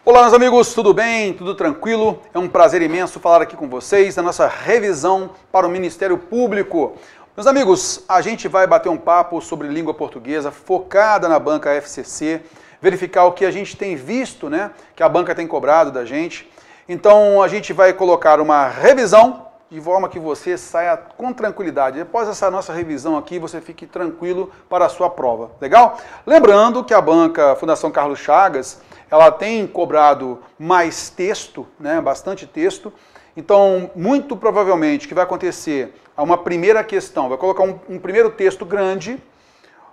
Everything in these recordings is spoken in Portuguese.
Olá, meus amigos, tudo bem? Tudo tranquilo? É um prazer imenso falar aqui com vocês na nossa revisão para o Ministério Público. Meus amigos, a gente vai bater um papo sobre língua portuguesa focada na banca FCC, verificar o que a gente tem visto, né, que a banca tem cobrado da gente. Então, a gente vai colocar uma revisão de forma que você saia com tranquilidade. Depois dessa nossa revisão aqui, você fique tranquilo para a sua prova. Legal? Lembrando que a banca Fundação Carlos Chagas, ela tem cobrado mais texto, né, bastante texto. Então, muito provavelmente, o que vai acontecer é uma primeira questão, vai colocar um primeiro texto grande,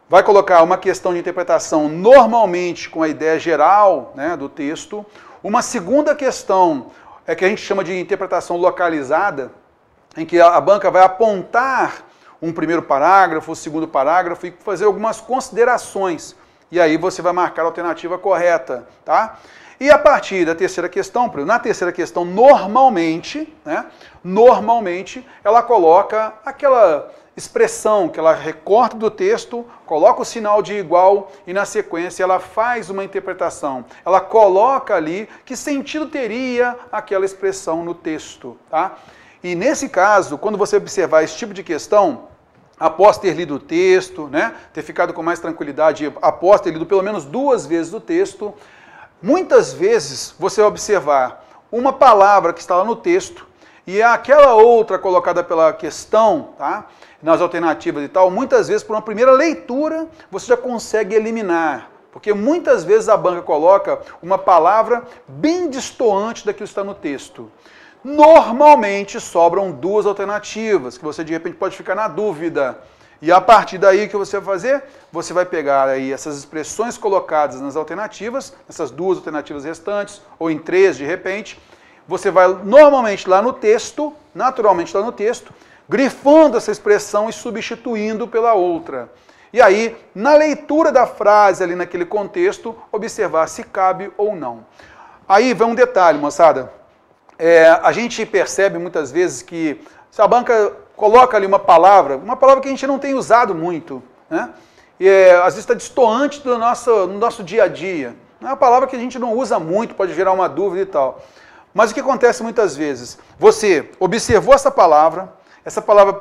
vai colocar uma questão de interpretação normalmente com a ideia geral, né, do texto. Uma segunda questão é que a gente chama de interpretação localizada, em que a banca vai apontar um primeiro parágrafo, o segundo parágrafo e fazer algumas considerações. E aí você vai marcar a alternativa correta, tá? E a partir da terceira questão, na terceira questão, normalmente, ela coloca aquela expressão que ela recorta do texto, coloca o sinal de igual e na sequência ela faz uma interpretação. Ela coloca ali que sentido teria aquela expressão no texto, tá? E nesse caso, quando você observar esse tipo de questão, após ter lido o texto, né, ter ficado com mais tranquilidade, após ter lido pelo menos 2 vezes o texto, muitas vezes você vai observar uma palavra que está lá no texto e aquela outra colocada pela questão, tá, nas alternativas e tal, muitas vezes por uma primeira leitura você já consegue eliminar, porque muitas vezes a banca coloca uma palavra bem destoante daquilo que está no texto. Normalmente sobram 2 alternativas, que você de repente pode ficar na dúvida. E a partir daí o que você vai fazer? Você vai pegar aí essas expressões colocadas nas alternativas, essas 2 alternativas restantes, ou em 3 de repente, você vai normalmente lá no texto, naturalmente lá no texto, grifando essa expressão e substituindo pela outra. E aí, na leitura da frase ali naquele contexto, observar se cabe ou não. Aí vem um detalhe, moçada. A gente percebe muitas vezes que se a banca coloca ali uma palavra que a gente não tem usado muito, né? E às vezes está destoante do nosso dia a dia. É uma palavra que a gente não usa muito, pode gerar uma dúvida e tal. Mas o que acontece muitas vezes? Você observou essa palavra,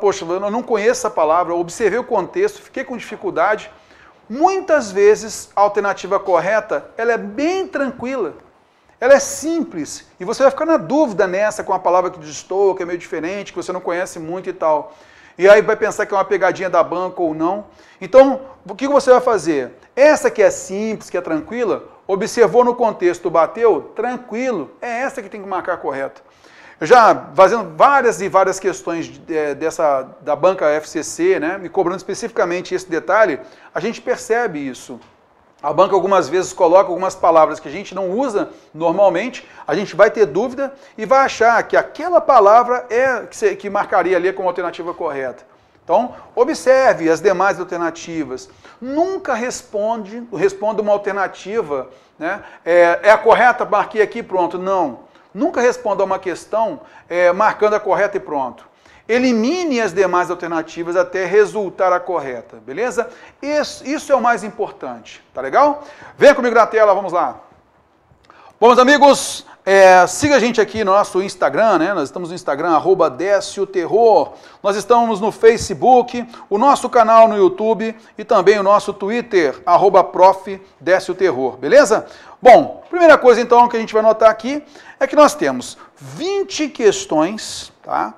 poxa, eu não conheço essa palavra, observei o contexto, fiquei com dificuldade. Muitas vezes a alternativa correta, ela é bem tranquila. Ela é simples, e você vai ficar na dúvida nessa com a palavra que destoa, que é meio diferente, que você não conhece muito e tal. E aí vai pensar que é uma pegadinha da banca ou não. Então, o que você vai fazer? Essa que é simples, que é tranquila, observou no contexto, bateu, tranquilo, é essa que tem que marcar correta. Eu já fazendo várias questões da banca FCC, né, me cobrando especificamente esse detalhe, a gente percebe isso. A banca algumas vezes coloca algumas palavras que a gente não usa normalmente, a gente vai ter dúvida e vai achar que aquela palavra é que marcaria ali como alternativa correta. Então, observe as demais alternativas. Nunca responda uma alternativa, né? É a correta, marquei aqui, pronto. Não. Nunca responda uma questão marcando a correta e pronto. Elimine as demais alternativas até resultar a correta, beleza? Isso é o mais importante, tá legal? Vem comigo na tela, vamos lá. Bom, meus amigos, siga a gente aqui no nosso Instagram, né? Nós estamos no Instagram, @DécioTerror. Nós estamos no Facebook, o nosso canal no YouTube e também o nosso Twitter, @ProfDécioTerror, beleza? Bom, primeira coisa então que a gente vai notar aqui é que nós temos 20 questões, tá?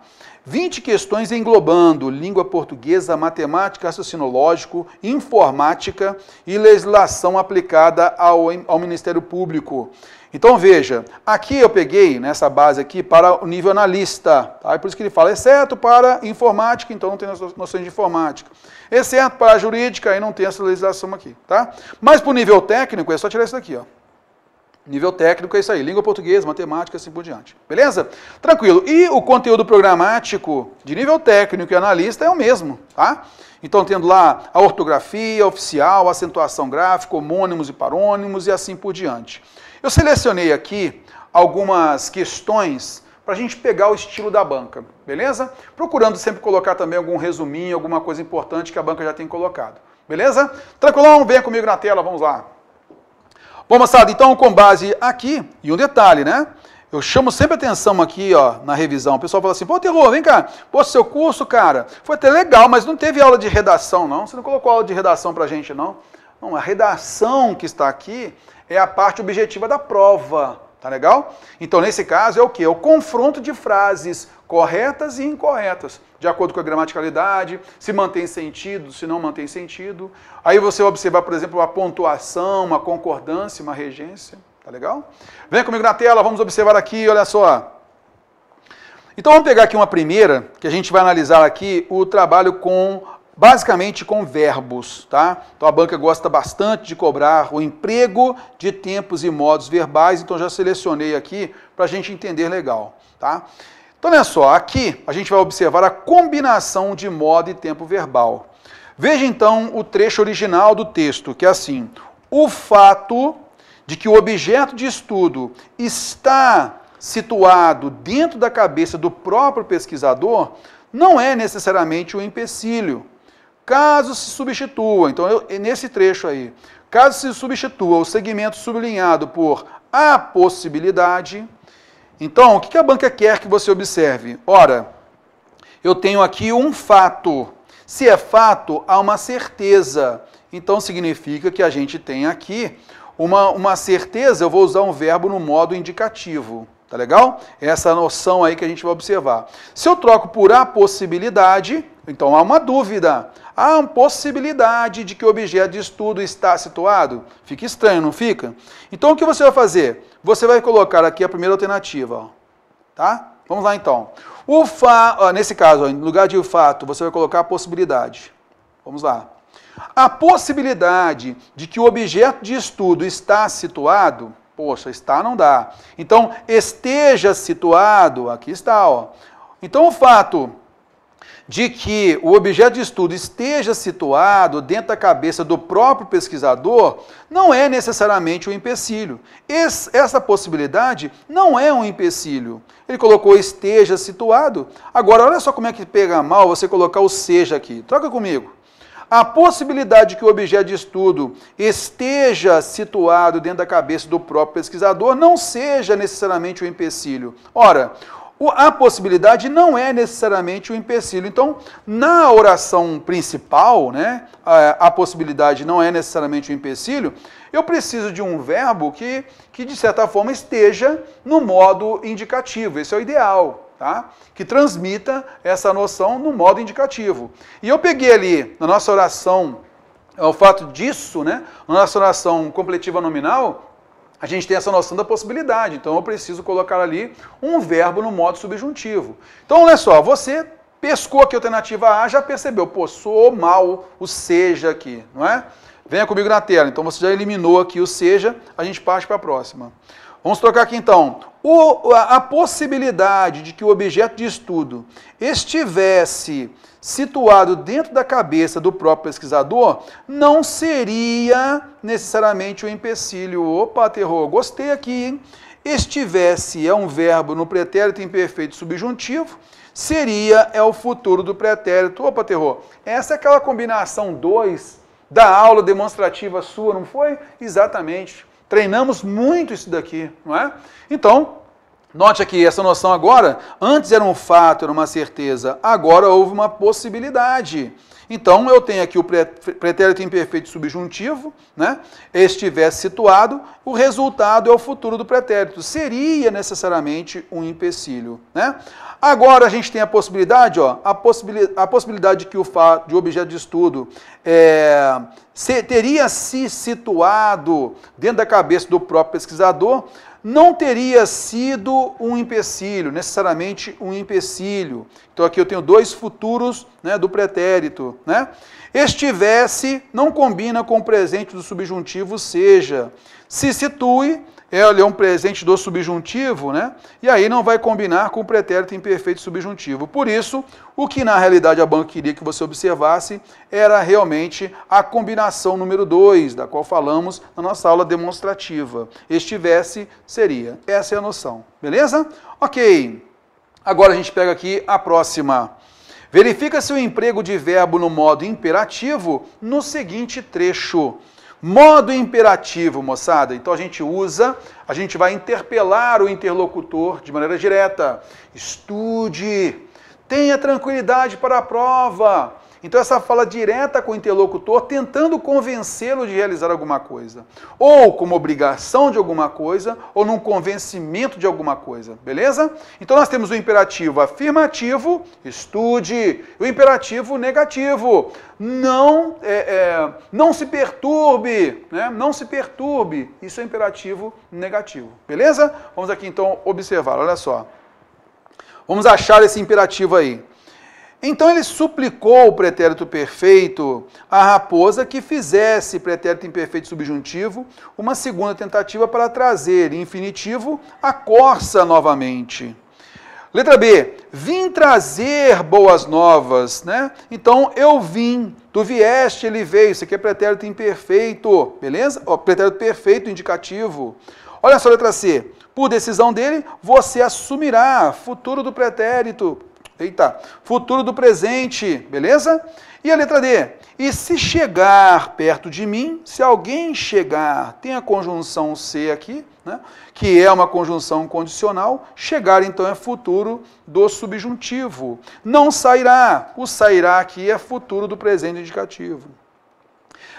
20 questões englobando língua portuguesa, matemática, raciocínio lógico, informática e legislação aplicada ao Ministério Público. Então veja, aqui eu peguei nessa base aqui para o nível analista, tá? É por isso que ele fala, exceto para informática, então não tem noções de informática. Exceto para a jurídica, aí não tem essa legislação aqui, tá? Mas para o nível técnico é só tirar isso daqui, ó. Nível técnico é isso aí, língua portuguesa, matemática, assim por diante. Beleza? Tranquilo. E o conteúdo programático de nível técnico e analista é o mesmo, tá? Então, tendo lá a ortografia oficial, acentuação gráfica, homônimos e parônimos e assim por diante. Eu selecionei aqui algumas questões para a gente pegar o estilo da banca, beleza? Procurando sempre colocar também algum resuminho, alguma coisa importante que a banca já tem colocado. Beleza? Tranquilão? Venha comigo na tela, vamos lá. Bom, moçada, então com base aqui, e um detalhe, né? Eu chamo sempre atenção aqui, ó, na revisão. O pessoal fala assim, pô, Terror, vem cá. Pô, seu curso, cara, foi até legal, mas não teve aula de redação, não. Você não colocou aula de redação pra gente, não. Não, a redação que está aqui é a parte objetiva da prova, tá legal? Então, nesse caso, é o quê? É o confronto de frases corretas e incorretas, de acordo com a gramaticalidade, se mantém sentido, se não mantém sentido. Aí você vai observar, por exemplo, uma pontuação, uma concordância, uma regência. Tá legal? Vem comigo na tela, vamos observar aqui, olha só. Então vamos pegar aqui uma primeira, que a gente vai analisar aqui o trabalho basicamente com verbos, tá? Então a banca gosta bastante de cobrar o emprego de tempos e modos verbais, então já selecionei aqui para a gente entender legal, tá? Então olha só, aqui a gente vai observar a combinação de modo e tempo verbal. Veja então o trecho original do texto, que é assim: o fato de que o objeto de estudo está situado dentro da cabeça do próprio pesquisador não é necessariamente um empecilho. Caso se substitua, então nesse trecho aí, caso se substitua o segmento sublinhado por a possibilidade, então o que a banca quer que você observe? Ora, eu tenho aqui um fato. Se é fato, há uma certeza. Então significa que a gente tem aqui uma certeza, eu vou usar um verbo no modo indicativo, tá legal? Essa noção aí que a gente vai observar. Se eu troco por a possibilidade, então há uma dúvida. Há uma possibilidade de que o objeto de estudo está situado? Fica estranho, não fica? Então o que você vai fazer? Você vai colocar aqui a primeira alternativa, ó, tá? Vamos lá então. Nesse caso, ó, em lugar de o fato, você vai colocar a possibilidade. Vamos lá. A possibilidade de que o objeto de estudo está situado, poxa, está não dá. Então, esteja situado, aqui está, ó. Então, o fato de que o objeto de estudo esteja situado dentro da cabeça do próprio pesquisador não é necessariamente um empecilho. Essa possibilidade não é um empecilho. Ele colocou esteja situado. Agora, olha só como é que pega mal você colocar o seja aqui. Troca comigo. A possibilidade de que o objeto de estudo esteja situado dentro da cabeça do próprio pesquisador não seja necessariamente um empecilho. Ora, a possibilidade não é necessariamente um empecilho. Então, na oração principal, né, a possibilidade não é necessariamente um empecilho, eu preciso de um verbo que de certa forma, esteja no modo indicativo. Esse é o ideal. Tá? Que transmita essa noção no modo indicativo. E eu peguei ali, na nossa oração, o fato disso, né? Na nossa oração completiva nominal, a gente tem essa noção da possibilidade. Então eu preciso colocar ali um verbo no modo subjuntivo. Então olha só, você pescou aqui a alternativa A, já percebeu, pô, soou mal o seja aqui, não é? Venha comigo na tela. Então você já eliminou aqui o seja, a gente parte para a próxima. Vamos trocar aqui então. A possibilidade de que o objeto de estudo estivesse situado dentro da cabeça do próprio pesquisador não seria necessariamente um empecilho. Opa, Terror, gostei aqui, hein? Estivesse é um verbo no pretérito imperfeito subjuntivo, seria é o futuro do pretérito. Opa, Terror, essa é aquela combinação 2 da aula demonstrativa sua, não foi? Exatamente. Treinamos muito isso daqui, não é? Então, note aqui, essa noção agora, antes era um fato, era uma certeza, agora houve uma possibilidade. Então, eu tenho aqui o pretérito imperfeito subjuntivo, né? Estivesse situado, o resultado é o futuro do pretérito. Seria necessariamente um empecilho, né? Agora a gente tem a possibilidade, ó, a possibilidade de que de objeto de estudo teria se situado dentro da cabeça do próprio pesquisador, não teria sido um empecilho, necessariamente um empecilho. Então aqui eu tenho dois futuros, né, do pretérito, né? Estivesse não combina com o presente do subjuntivo seja. Se situe é um presente do subjuntivo, né? E aí não vai combinar com o pretérito imperfeito subjuntivo. Por isso, o que na realidade a banca queria que você observasse era realmente a combinação número 2, da qual falamos na nossa aula demonstrativa. Estivesse, seria. Essa é a noção. Beleza? Ok. Agora a gente pega aqui a próxima. Verifica-se o emprego de verbo no modo imperativo no seguinte trecho. Modo imperativo, moçada. Então a gente vai interpelar o interlocutor de maneira direta. Estude, tenha tranquilidade para a prova. Então essa fala direta com o interlocutor, tentando convencê-lo de realizar alguma coisa. Ou como obrigação de alguma coisa, ou num convencimento de alguma coisa, beleza? Então nós temos o imperativo afirmativo, estude, o imperativo negativo, não se perturbe, né? Não se perturbe, isso é imperativo negativo, beleza? Vamos aqui então observar, olha só. Vamos achar esse imperativo aí. Então ele suplicou o pretérito perfeito à raposa que fizesse pretérito imperfeito subjuntivo uma segunda tentativa para trazer infinitivo a corça novamente. Letra B, vim trazer boas novas, né? Então eu vim, tu vieste, ele veio, isso aqui é pretérito imperfeito, beleza? Ó, pretérito perfeito indicativo. Olha só a letra C, por decisão dele, você assumirá futuro do pretérito. Eita, futuro do presente, beleza? E a letra D, e se chegar perto de mim, se alguém chegar, tem a conjunção C aqui, né? Que é uma conjunção condicional, chegar então é futuro do subjuntivo. Não sairá, o sairá aqui é futuro do presente indicativo.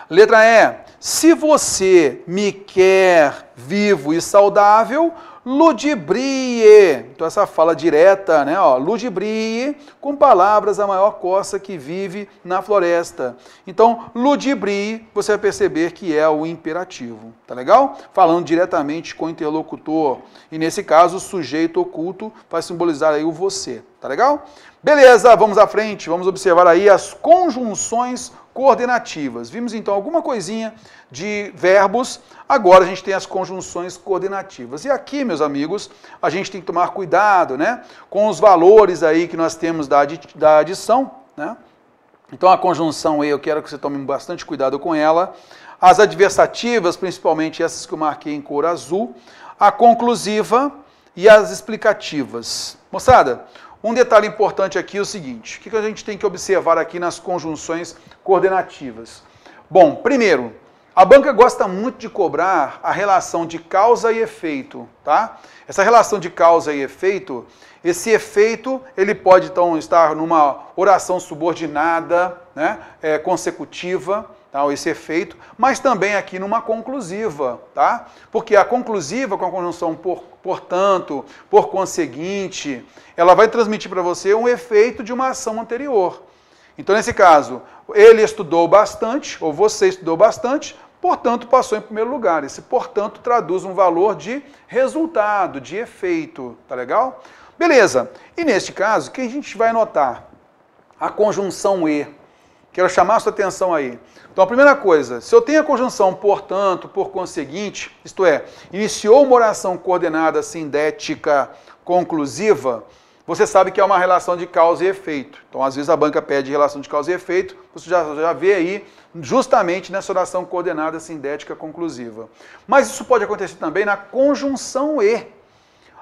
Letra E, se você me quer vivo e saudável, ludibrie. Então essa fala direta, né? Ó, ludibrie, com palavras a maior corça que vive na floresta. Então, ludibrie, você vai perceber que é o imperativo, tá legal? Falando diretamente com o interlocutor. E nesse caso, o sujeito oculto vai simbolizar aí o você, tá legal? Beleza, vamos à frente, vamos observar aí as conjunções coordenativas. Vimos então alguma coisinha de verbos, agora a gente tem as conjunções coordenativas. E aqui, meus amigos, a gente tem que tomar cuidado, né, com os valores aí que nós temos da adição, né? Então a conjunção E, eu quero que você tome bastante cuidado com ela. As adversativas, principalmente essas que eu marquei em cor azul, a conclusiva e as explicativas. Moçada, um detalhe importante aqui é o seguinte, o que a gente tem que observar aqui nas conjunções coordenativas? Bom, primeiro, a banca gosta muito de cobrar a relação de causa e efeito, tá? Essa relação de causa e efeito, esse efeito, ele pode então estar numa oração subordinada, né, consecutiva, tá, esse efeito, mas também aqui numa conclusiva, tá? Porque a conclusiva com a conjunção portanto, por conseguinte, ela vai transmitir para você um efeito de uma ação anterior. Então, nesse caso, ele estudou bastante, ou você estudou bastante, portanto, passou em primeiro lugar. Esse, portanto, traduz um valor de resultado, de efeito, tá legal? Beleza. E neste caso, o que a gente vai notar? A conjunção E. Quero chamar a sua atenção aí. Então, a primeira coisa, se eu tenho a conjunção portanto, por conseguinte, isto é, iniciou uma oração coordenada sindética conclusiva, você sabe que é uma relação de causa e efeito. Então, às vezes a banca pede relação de causa e efeito, você já vê aí justamente nessa oração coordenada sindética conclusiva. Mas isso pode acontecer também na conjunção E.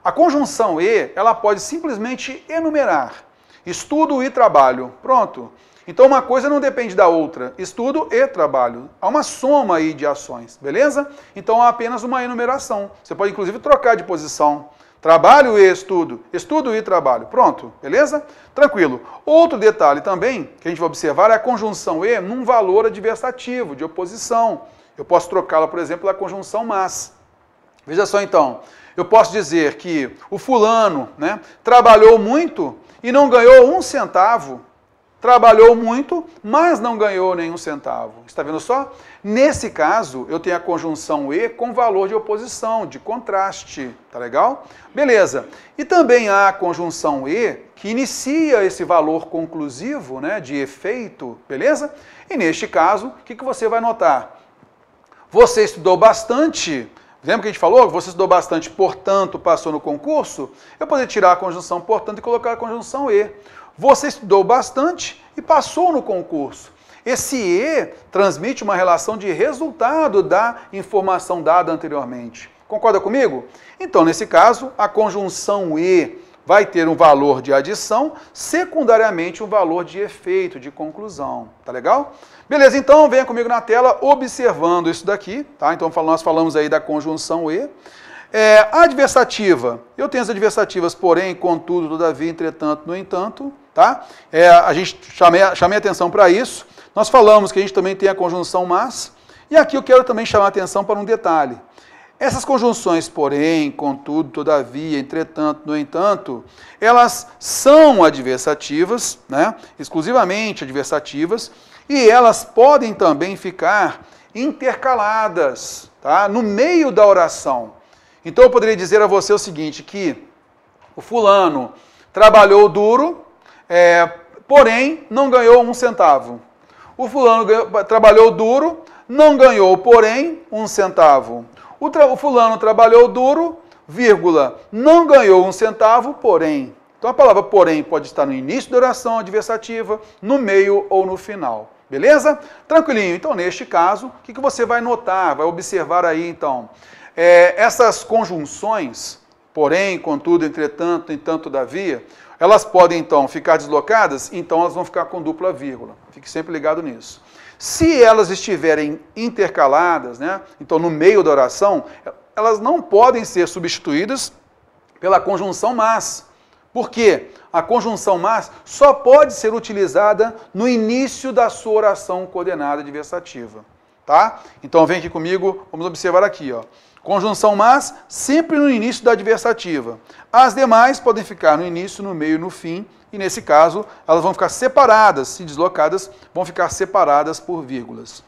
A conjunção E, ela pode simplesmente enumerar estudo e trabalho. Pronto. Então uma coisa não depende da outra, estudo e trabalho. Há uma soma aí de ações, beleza? Então há apenas uma enumeração. Você pode inclusive trocar de posição. Trabalho e estudo, estudo e trabalho. Pronto, beleza? Tranquilo. Outro detalhe também que a gente vai observar é a conjunção E num valor adversativo, de oposição. Eu posso trocá-la, por exemplo, pela conjunção mas. Veja só então, eu posso dizer que o fulano, né, trabalhou muito e não ganhou um centavo. Trabalhou muito, mas não ganhou nenhum centavo. Está vendo só? Nesse caso, eu tenho a conjunção E com valor de oposição, de contraste. Tá legal? Beleza. E também há a conjunção E que inicia esse valor conclusivo, né, de efeito. Beleza? E neste caso, o que você vai notar? Você estudou bastante. Lembra que a gente falou? Você estudou bastante, portanto, passou no concurso? Eu poderia tirar a conjunção portanto e colocar a conjunção E. Você estudou bastante e passou no concurso. Esse E transmite uma relação de resultado da informação dada anteriormente. Concorda comigo? Então, nesse caso, a conjunção E vai ter um valor de adição, secundariamente um valor de efeito, de conclusão. Tá legal? Beleza, então venha comigo na tela observando isso daqui, tá? Então nós falamos aí da conjunção e. A adversativa, eu tenho as adversativas, porém, contudo, todavia, entretanto, no entanto, tá? A gente chamei atenção para isso. Nós falamos que a gente também tem a conjunção mas, e aqui eu quero também chamar atenção para um detalhe. Essas conjunções, porém, contudo, todavia, entretanto, no entanto, elas são adversativas, né? Exclusivamente adversativas, e elas podem também ficar intercaladas, tá? No meio da oração. Então eu poderia dizer a você o seguinte, que o fulano trabalhou duro, porém não ganhou 1 centavo. O fulano trabalhou duro, não ganhou, porém, 1 centavo. O fulano trabalhou duro, vírgula, não ganhou 1 centavo, porém. Então a palavra porém pode estar no início da oração adversativa, no meio ou no final. Beleza? Tranquilinho. Então, neste caso, o que você vai notar, vai observar aí, então? Essas conjunções, porém, contudo, entretanto, entanto, todavia, elas podem, então, ficar deslocadas, então elas vão ficar com dupla vírgula. Fique sempre ligado nisso. Se elas estiverem intercaladas, né, então no meio da oração, elas não podem ser substituídas pela conjunção mas. Por quê? A conjunção mas só pode ser utilizada no início da sua oração coordenada adversativa. Tá? Então vem aqui comigo, vamos observar aqui, ó. Conjunção mas, sempre no início da adversativa. As demais podem ficar no início, no meio e no fim, e nesse caso, elas vão ficar separadas, se deslocadas, vão ficar separadas por vírgulas.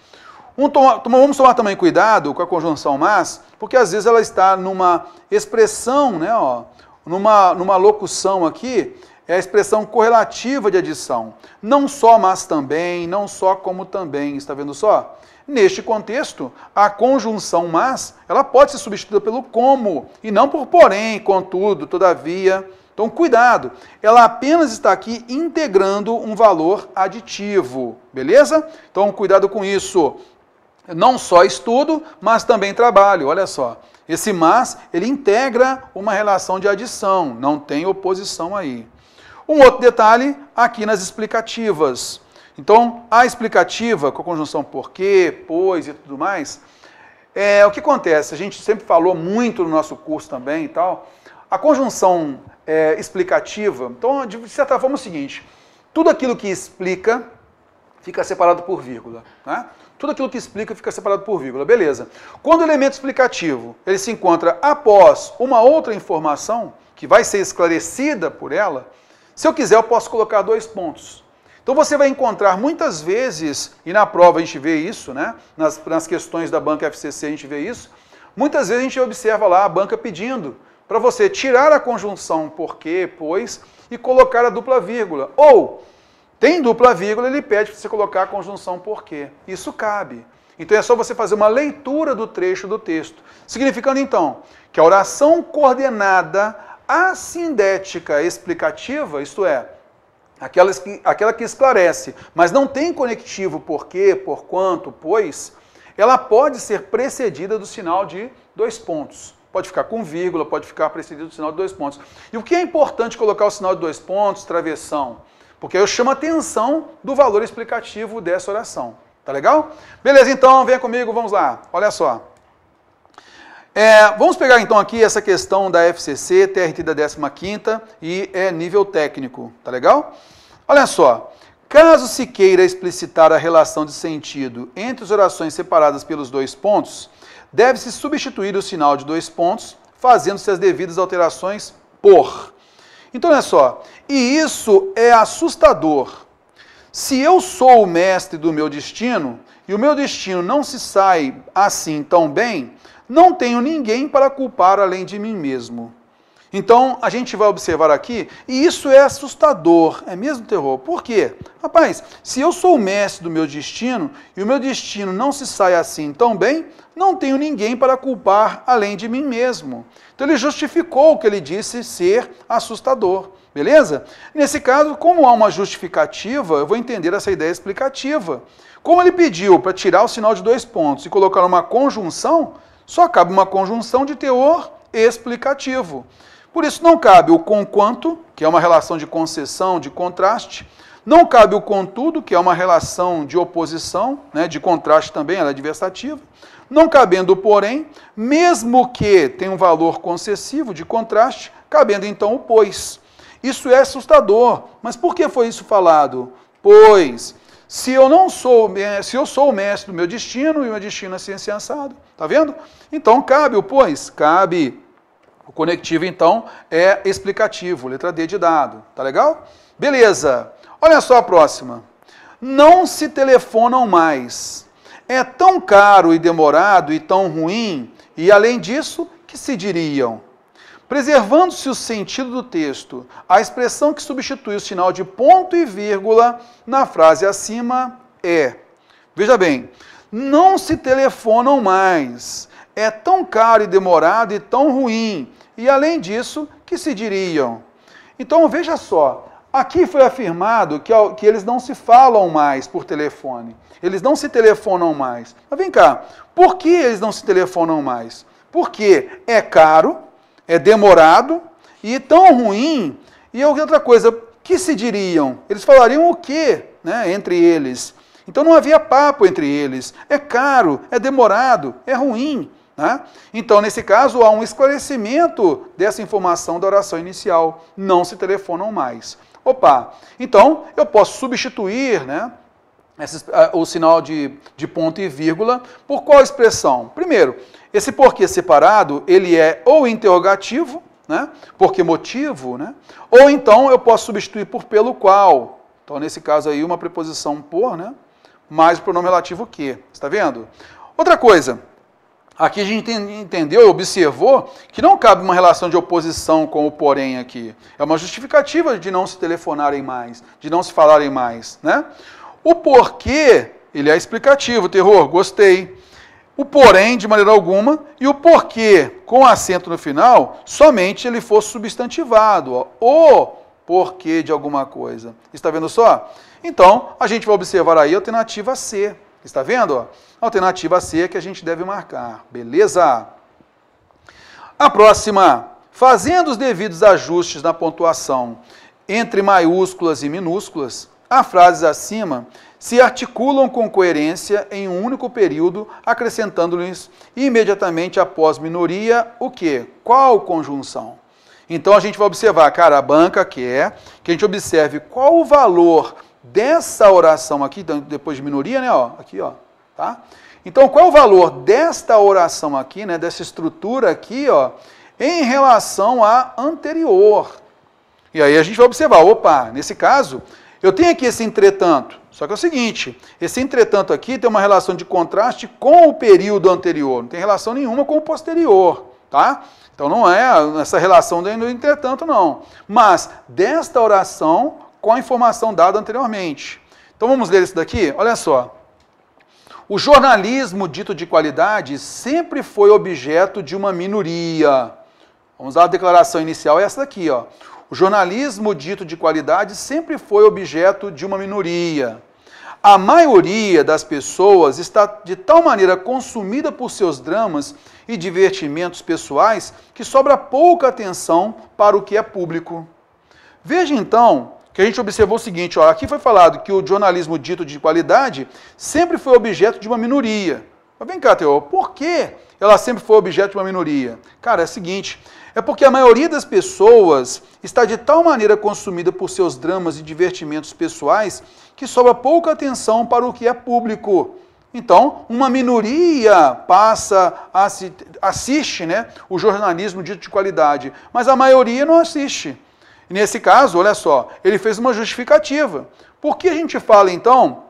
Vamos tomar também cuidado com a conjunção mas, porque às vezes ela está numa expressão, né, ó, numa locução aqui, é a expressão correlativa de adição. Não só mas também, não só como também, está vendo só? Neste contexto, a conjunção mas, ela pode ser substituída pelo como, e não por porém, contudo, todavia. Então, cuidado, ela apenas está aqui integrando um valor aditivo, beleza? Então, cuidado com isso. Não só estudo, mas também trabalho, olha só. Esse mas, ele integra uma relação de adição, não tem oposição aí. Um outro detalhe, aqui nas explicativas. Então, a explicativa, com a conjunção porque, pois e tudo mais, o que acontece? A gente sempre falou muito no nosso curso também e tal. A conjunção explicativa, então, de certa forma é o seguinte, tudo aquilo que explica fica separado por vírgula, né? Tudo aquilo que explica fica separado por vírgula, beleza. Quando o elemento explicativo ele se encontra após uma outra informação, que vai ser esclarecida por ela, se eu quiser eu posso colocar 2 pontos. Então você vai encontrar muitas vezes, e na prova a gente vê isso, né? Nas questões da banca FCC a gente vê isso, muitas vezes a gente observa lá a banca pedindo para você tirar a conjunção porque, pois, e colocar a dupla vírgula. Ou, tem dupla vírgula, ele pede para você colocar a conjunção porque. Isso cabe. Então é só você fazer uma leitura do trecho do texto. Significando então que a oração coordenada assindética explicativa, isto é, aquela que esclarece, mas não tem conectivo porque, porquanto, pois, ela pode ser precedida do sinal de 2 pontos. Pode ficar com vírgula, pode ficar precedido do sinal de 2 pontos. E o que é importante colocar o sinal de 2 pontos, travessão? Porque eu chamo a atenção do valor explicativo dessa oração. Tá legal? Beleza, então, venha comigo, vamos lá. Olha só. Vamos pegar então aqui essa questão da FCC, TRT da 15ª e nível técnico, tá legal? Olha só, caso se queira explicitar a relação de sentido entre as orações separadas pelos 2 pontos, deve-se substituir o sinal de 2 pontos, fazendo-se as devidas alterações por. Então olha só, e isso é assustador. Se eu sou o mestre do meu destino, e o meu destino não se sai assim tão bem, não tenho ninguém para culpar além de mim mesmo. Então, a gente vai observar aqui, e isso é assustador, é mesmo terror. Por quê? Rapaz, se eu sou o mestre do meu destino, e o meu destino não se sai assim tão bem, não tenho ninguém para culpar além de mim mesmo. Então, ele justificou o que ele disse ser assustador. Beleza? Nesse caso, como há uma justificativa, eu vou entender essa ideia explicativa. Como ele pediu para tirar o sinal de 2 pontos e colocar uma conjunção, só cabe uma conjunção de teor explicativo. Por isso não cabe o conquanto, que é uma relação de concessão, de contraste, não cabe o contudo, que é uma relação de oposição, né, de contraste também, ela é adversativa, não cabendo o porém, mesmo que tenha um valor concessivo de contraste, cabendo então o pois. Isso é assustador. Mas por que foi isso falado? Pois, se eu sou o mestre do meu destino, e o meu destino é assim assado, tá vendo? Então cabe o pois, cabe o conectivo, então, é explicativo, letra D de dado, tá legal? Beleza, olha só a próxima. Não se telefonam mais. É tão caro e demorado e tão ruim, e além disso, que se diriam? Preservando-se o sentido do texto, a expressão que substitui o sinal de ponto e vírgula na frase acima é, veja bem, não se telefonam mais. É tão caro e demorado e tão ruim, e além disso, que se diriam? Então, veja só, aqui foi afirmado que eles não se falam mais por telefone. Eles não se telefonam mais. Mas vem cá, por que eles não se telefonam mais? Porque é caro, é demorado e tão ruim. E outra coisa, que se diriam? Eles falariam o quê, né, entre eles? Então não havia papo entre eles. É caro, é demorado, é ruim. Né? Então, nesse caso, há um esclarecimento dessa informação da oração inicial. Não se telefonam mais. Opa, então eu posso substituir, né, o sinal de ponto e vírgula por qual expressão? Primeiro, esse porquê separado, ele é ou interrogativo, né, porque motivo, né, ou então eu posso substituir por pelo qual. Então, nesse caso aí, uma preposição por, né, mais o pronome relativo que. Está vendo? Outra coisa, aqui a gente entendeu e observou que não cabe uma relação de oposição com o porém aqui. É uma justificativa de não se telefonarem mais, de não se falarem mais, né? O porquê, ele é explicativo, terror, gostei. O porém, de maneira alguma, e o porquê, com acento no final, somente ele for substantivado. Ó, o porquê de alguma coisa. Está vendo só? Então, a gente vai observar aí a alternativa C. Está vendo? Ó? A alternativa C é que a gente deve marcar. Beleza? A próxima. Fazendo os devidos ajustes na pontuação entre maiúsculas e minúsculas, as frases acima se articulam com coerência em um único período, acrescentando-lhes imediatamente após minoria o quê? Qual conjunção? Então a gente vai observar, cara, a banca quer que a gente observe qual o valor dessa oração aqui, depois de minoria, né, ó, aqui, ó, tá? Então qual é o valor desta oração aqui, né, dessa estrutura aqui, ó, em relação à anterior? E aí a gente vai observar, opa, nesse caso, eu tenho aqui esse entretanto, só que é o seguinte, esse entretanto aqui tem uma relação de contraste com o período anterior, não tem relação nenhuma com o posterior, tá? Então não é essa relação do entretanto, não. Mas desta oração com a informação dada anteriormente. Então vamos ler isso daqui? Olha só. O jornalismo dito de qualidade sempre foi objeto de uma minoria. Vamos lá, a declaração inicial é essa daqui, ó. O jornalismo dito de qualidade sempre foi objeto de uma minoria. A maioria das pessoas está de tal maneira consumida por seus dramas e divertimentos pessoais que sobra pouca atenção para o que é público. Veja então que a gente observou o seguinte, ó, aqui foi falado que o jornalismo dito de qualidade sempre foi objeto de uma minoria. Mas vem cá, Teô, por que ela sempre foi objeto de uma minoria? Cara, é o seguinte, é porque a maioria das pessoas está de tal maneira consumida por seus dramas e divertimentos pessoais que sobra pouca atenção para o que é público. Então, uma minoria assiste, né, o jornalismo dito de qualidade, mas a maioria não assiste. E nesse caso, olha só, ele fez uma justificativa. Por que a gente fala, então,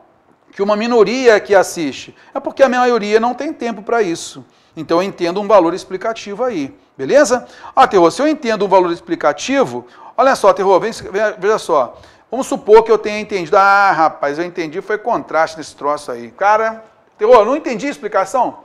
que uma minoria é que assiste? É porque a maioria não tem tempo para isso. Então, eu entendo um valor explicativo aí. Beleza? Ah, Terror, se eu entendo um valor explicativo, olha só, Terror, veja só. Vamos supor que eu tenha entendido. Ah, rapaz, eu entendi, foi contraste nesse troço aí. Cara, Terror, não entendi a explicação.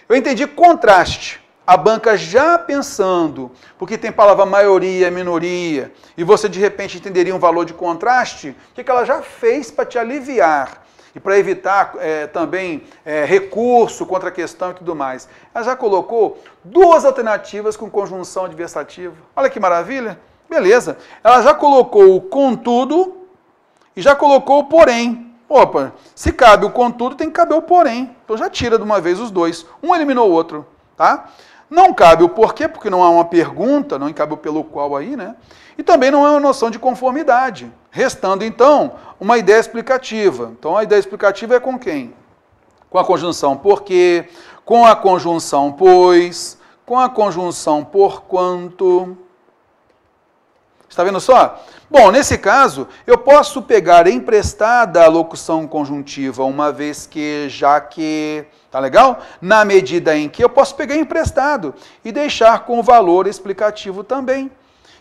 Eu entendi contraste. A banca já pensando, porque tem palavra maioria, minoria, e você de repente entenderia um valor de contraste, o que ela já fez para te aliviar? e para evitar também recurso contra a questão e tudo mais. Ela já colocou duas alternativas com conjunção adversativa. Olha que maravilha. Beleza. Ela já colocou o contudo e já colocou o porém. Opa, se cabe o contudo, tem que caber o porém. Então já tira de uma vez os dois. Um eliminou o outro, tá? Não cabe o porquê, porque não há uma pergunta, não cabe o pelo qual aí, né? E também não é uma noção de conformidade. Restando, então, uma ideia explicativa. Então a ideia explicativa é com quem? Com a conjunção porque, com a conjunção pois, com a conjunção porquanto. Está vendo só? Bom, nesse caso, eu posso pegar emprestada a locução conjuntiva, uma vez que, já que, tá legal? Na medida em que eu posso pegar emprestado e deixar com o valor explicativo também.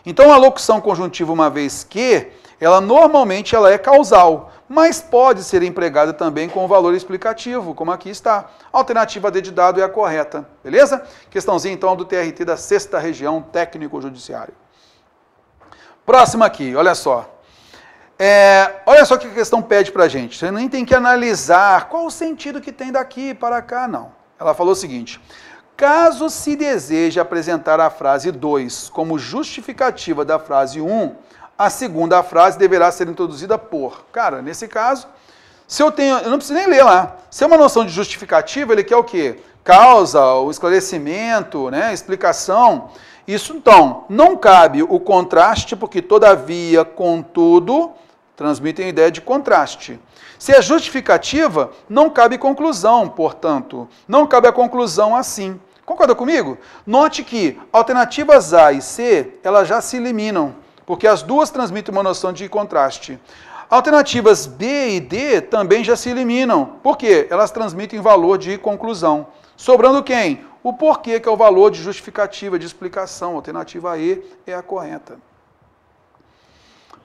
Então, a locução conjuntiva, uma vez que, ela normalmente ela é causal, mas pode ser empregada também com o valor explicativo, como aqui está. A alternativa D de dado é a correta, beleza? Questãozinha, então, do TRT da 6ª Região Técnico-Judiciário. Próxima aqui, olha só. Olha só o que a questão pede pra gente. Você nem tem que analisar qual o sentido que tem daqui para cá, não. Ela falou o seguinte: caso se deseje apresentar a frase 2 como justificativa da frase 1, a segunda frase deverá ser introduzida por. Cara, nesse caso, se eu não preciso nem ler lá. Se é uma noção de justificativa, ele quer o quê? Causa, o esclarecimento, né, explicação. Isso, então, não cabe o contraste, porque, todavia, contudo, transmitem a ideia de contraste. Se é justificativa, não cabe conclusão, portanto. Não cabe a conclusão assim. Concorda comigo? Note que alternativas A e C, elas já se eliminam, porque as duas transmitem uma noção de contraste. Alternativas B e D também já se eliminam, porque elas transmitem valor de conclusão. Sobrando quem? O porquê, que é o valor de justificativa, de explicação. A alternativa E é a correta.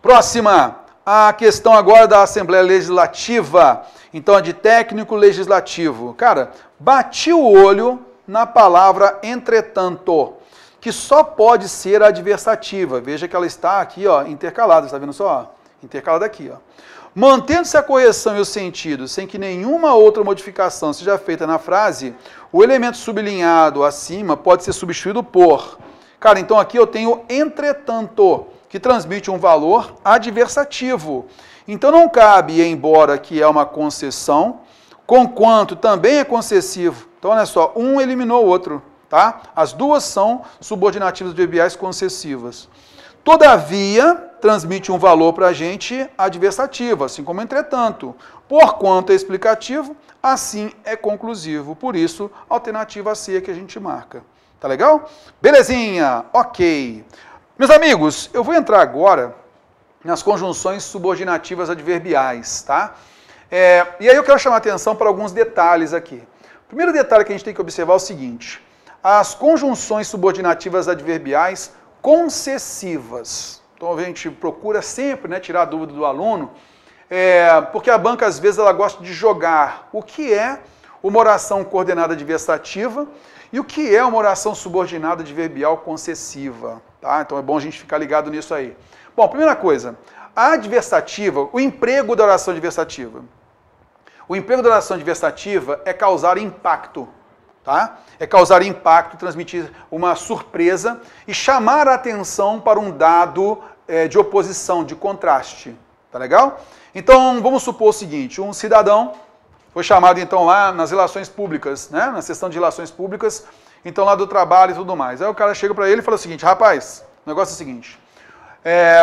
Próxima, a questão agora da Assembleia Legislativa. Então, a de técnico legislativo. Cara, bati o olho na palavra entretanto, que só pode ser adversativa. Veja que ela está aqui, ó, intercalada. Está vendo só? Intercalada aqui, ó. Mantendo-se a correção e o sentido, sem que nenhuma outra modificação seja feita na frase, o elemento sublinhado acima pode ser substituído por. Cara, então aqui eu tenho entretanto, que transmite um valor adversativo. Então não cabe, embora que é uma concessão, conquanto também é concessivo. Então olha só, um eliminou o outro, tá? As duas são subordinativas adverbiais concessivas. Todavia, transmite um valor para a gente adversativo, assim como entretanto. Porquanto é explicativo, assim é conclusivo. Por isso, alternativa C é que a gente marca. Tá legal? Belezinha, ok. Meus amigos, eu vou entrar agora nas conjunções subordinativas adverbiais, tá? E aí eu quero chamar a atenção para alguns detalhes aqui. O primeiro detalhe que a gente tem que observar é o seguinte: as conjunções subordinativas adverbiais concessivas. Então a gente procura sempre, né, tirar a dúvida do aluno, porque a banca às vezes ela gosta de jogar o que é uma oração coordenada adversativa e o que é uma oração subordinada adverbial concessiva. Tá? Então é bom a gente ficar ligado nisso aí. Bom, primeira coisa, a adversativa, o emprego da oração adversativa. O emprego da oração adversativa é causar impacto. Tá? É causar impacto, transmitir uma surpresa e chamar a atenção para um dado de oposição, de contraste. Tá legal? Então, vamos supor o seguinte: um cidadão foi chamado, então, lá nas relações públicas, né? Na seção de relações públicas, então, lá do trabalho e tudo mais. Aí o cara chega para ele e fala o seguinte: rapaz, o negócio é o seguinte,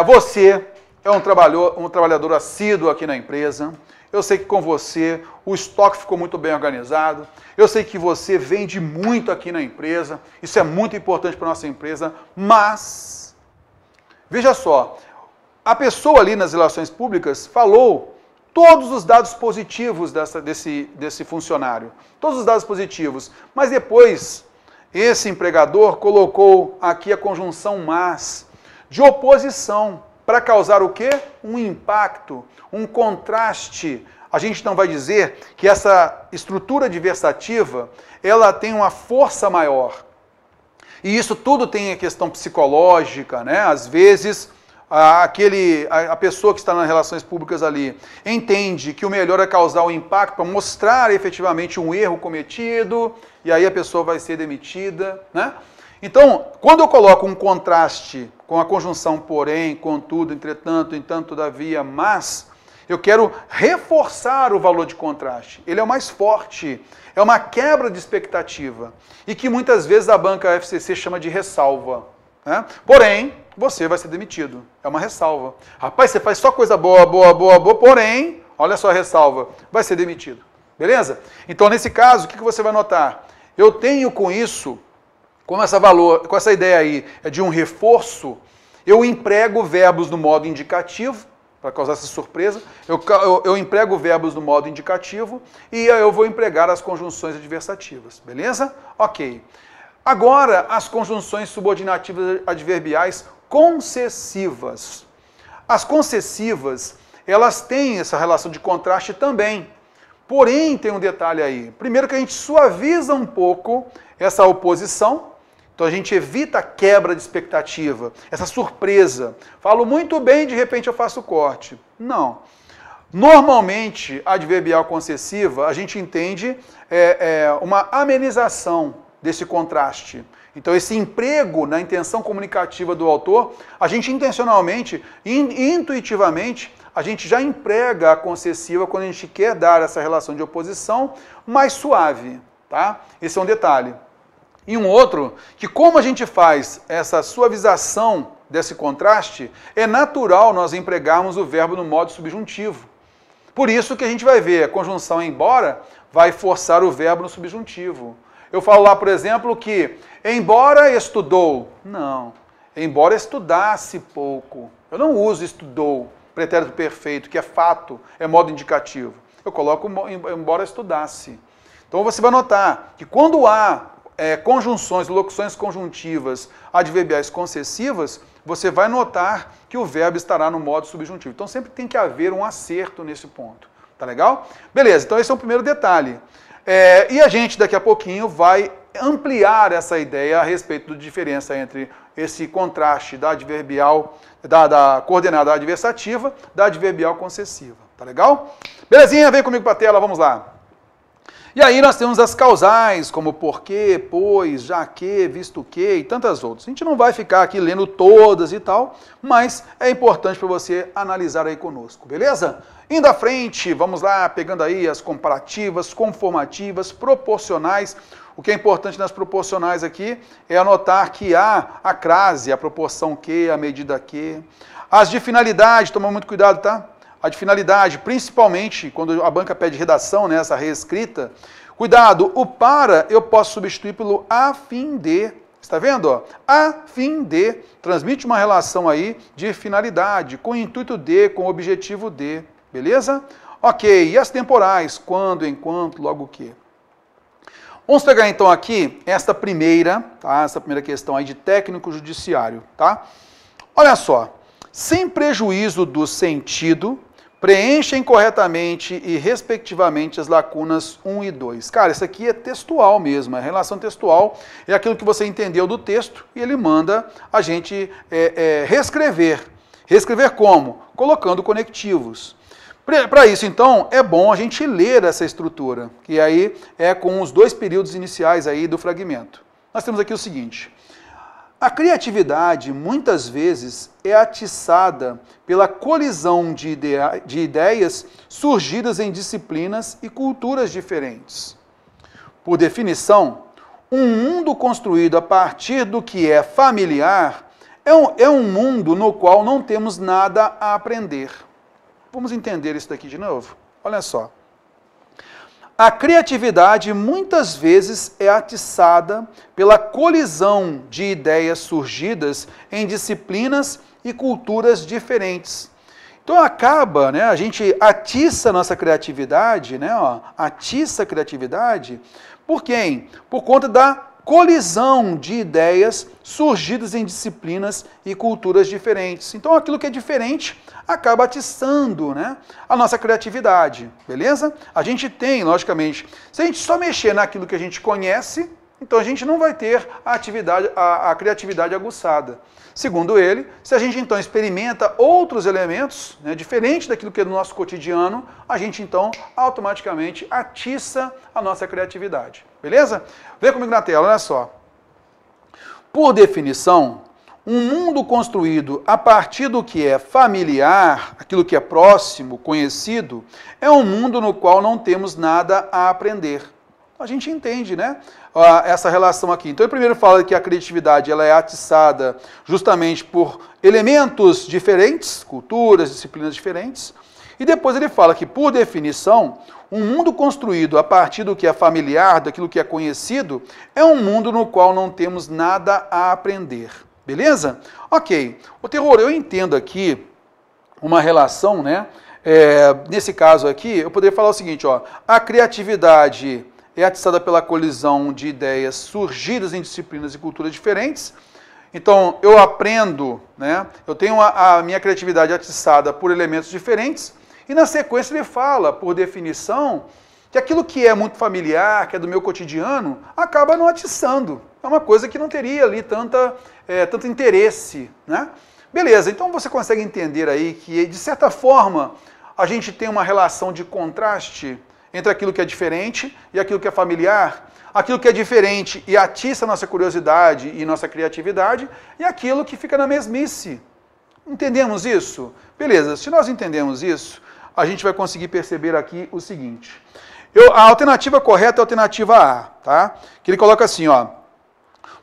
você é um trabalhador assíduo aqui na empresa. Eu sei que com você o estoque ficou muito bem organizado. Eu sei que você vende muito aqui na empresa. Isso é muito importante para a nossa empresa. Mas, veja só, a pessoa ali nas relações públicas falou todos os dados positivos desse funcionário. Todos os dados positivos. Mas depois, esse empregador colocou aqui a conjunção mas, de oposição, para causar o quê? Um impacto, um contraste. A gente não vai dizer que essa estrutura adversativa, ela tem uma força maior. E isso tudo tem a questão psicológica, né? Às vezes, a pessoa que está nas relações públicas ali entende que o melhor é causar o impacto para mostrar efetivamente um erro cometido, e aí a pessoa vai ser demitida, né? Então, quando eu coloco um contraste com a conjunção porém, contudo, entretanto, entanto, todavia, mas, eu quero reforçar o valor de contraste. Ele é o mais forte, é uma quebra de expectativa, e que muitas vezes a banca FCC chama de ressalva, né? Porém, você vai ser demitido. É uma ressalva. Rapaz, você faz só coisa boa, porém, olha só a ressalva, vai ser demitido. Beleza? Então, nesse caso, o que você vai notar? Eu tenho com isso, com essa ideia aí de um reforço, eu emprego verbos no modo indicativo, para causar essa surpresa, eu emprego verbos no modo indicativo e eu vou empregar as conjunções adversativas. Beleza? Ok. Agora, as conjunções subordinativas adverbiais concessivas. As concessivas, elas têm essa relação de contraste também. Porém, tem um detalhe aí. Primeiro que a gente suaviza um pouco essa oposição, então a gente evita a quebra de expectativa, essa surpresa. Falo muito bem, de repente eu faço corte. Não. Normalmente, a adverbial concessiva, a gente entende uma amenização desse contraste. Então, esse emprego na intenção comunicativa do autor, a gente intencionalmente, intuitivamente, a gente já emprega a concessiva quando a gente quer dar essa relação de oposição mais suave, tá? Esse é um detalhe. E um outro, que como a gente faz essa suavização desse contraste, é natural nós empregarmos o verbo no modo subjuntivo. Por isso que a gente vai ver a conjunção embora vai forçar o verbo no subjuntivo. Eu falo lá, por exemplo, que embora estudou, não, embora estudasse pouco. Eu não uso estudou, pretérito perfeito, que é fato, é modo indicativo. Eu coloco embora estudasse. Então você vai notar que quando há conjunções, locuções conjuntivas adverbiais concessivas, você vai notar que o verbo estará no modo subjuntivo. Então sempre tem que haver um acerto nesse ponto. Tá legal? Beleza, então esse é o primeiro detalhe. E a gente daqui a pouquinho vai ampliar essa ideia a respeito da diferença entre esse contraste da adverbial, da coordenada adversativa, da adverbial concessiva. Tá legal? Belezinha, vem comigo para a tela, vamos lá. E aí nós temos as causais, como porque, pois, já que, visto que e tantas outras. A gente não vai ficar aqui lendo todas e tal, mas é importante para você analisar aí conosco, beleza? Indo à frente, vamos lá, pegando aí as comparativas, conformativas, proporcionais. O que é importante nas proporcionais aqui é anotar que há a crase, a proporção que, a medida que. As de finalidade, toma muito cuidado, tá? A de finalidade, principalmente quando a banca pede redação, né, essa reescrita, cuidado, o para eu posso substituir pelo a fim de, está vendo? Ó? A fim de, transmite uma relação aí de finalidade, com o intuito de, com o objetivo de, beleza? Ok, e as temporais, quando, enquanto, logo que. Vamos pegar então aqui esta primeira, tá? Essa primeira questão aí de técnico judiciário, tá? Olha só, sem prejuízo do sentido, preenchem corretamente e respectivamente as lacunas 1 e 2. Cara, isso aqui é textual mesmo, é relação textual, é aquilo que você entendeu do texto e ele manda a gente reescrever. Reescrever como? Colocando conectivos. Para isso, então, é bom a gente ler essa estrutura, que aí é com os dois períodos iniciais aí do fragmento. Nós temos aqui o seguinte: a criatividade, muitas vezes, é atiçada pela colisão de ideias surgidas em disciplinas e culturas diferentes. Por definição, um mundo construído a partir do que é familiar é um mundo no qual não temos nada a aprender. Vamos entender isso daqui de novo? Olha só. A criatividade muitas vezes é atiçada pela colisão de ideias surgidas em disciplinas e culturas diferentes. Então acaba, né, a gente atiça a nossa criatividade, né, atiça a criatividade, por quem? Por conta da colisão de ideias surgidas em disciplinas e culturas diferentes. Então aquilo que é diferente acaba atiçando, né, a nossa criatividade, beleza? A gente tem, logicamente, se a gente só mexer naquilo que a gente conhece, Então a gente não vai ter a criatividade aguçada. Segundo ele, se a gente então experimenta outros elementos, né, diferente daquilo que é do nosso cotidiano, a gente então automaticamente atiça a nossa criatividade. Beleza? Vem comigo na tela, olha só. Por definição, um mundo construído a partir do que é familiar, aquilo que é próximo, conhecido, é um mundo no qual não temos nada a aprender. A gente entende, né, essa relação aqui. Então, ele primeiro fala que a criatividade ela é atiçada justamente por elementos diferentes, culturas, disciplinas diferentes. E depois ele fala que, por definição, um mundo construído a partir do que é familiar, daquilo que é conhecido, é um mundo no qual não temos nada a aprender. Beleza? Ok. O terror, eu entendo aqui uma relação, né? Nesse caso aqui, eu poderia falar o seguinte, ó, a criatividade é atiçada pela colisão de ideias surgidas em disciplinas e culturas diferentes. Então, eu aprendo, né? Eu tenho a minha criatividade atiçada por elementos diferentes, e na sequência ele fala, por definição, que aquilo que é muito familiar, que é do meu cotidiano, acaba não atiçando. É uma coisa que não teria ali tanto interesse, né? Beleza, então você consegue entender aí que, de certa forma, a gente tem uma relação de contraste entre aquilo que é diferente e aquilo que é familiar, aquilo que é diferente e atiça a nossa curiosidade e nossa criatividade, e aquilo que fica na mesmice. Entendemos isso? Beleza, se nós entendemos isso, a gente vai conseguir perceber aqui o seguinte. A alternativa correta é a alternativa A, tá? Que ele coloca assim, ó.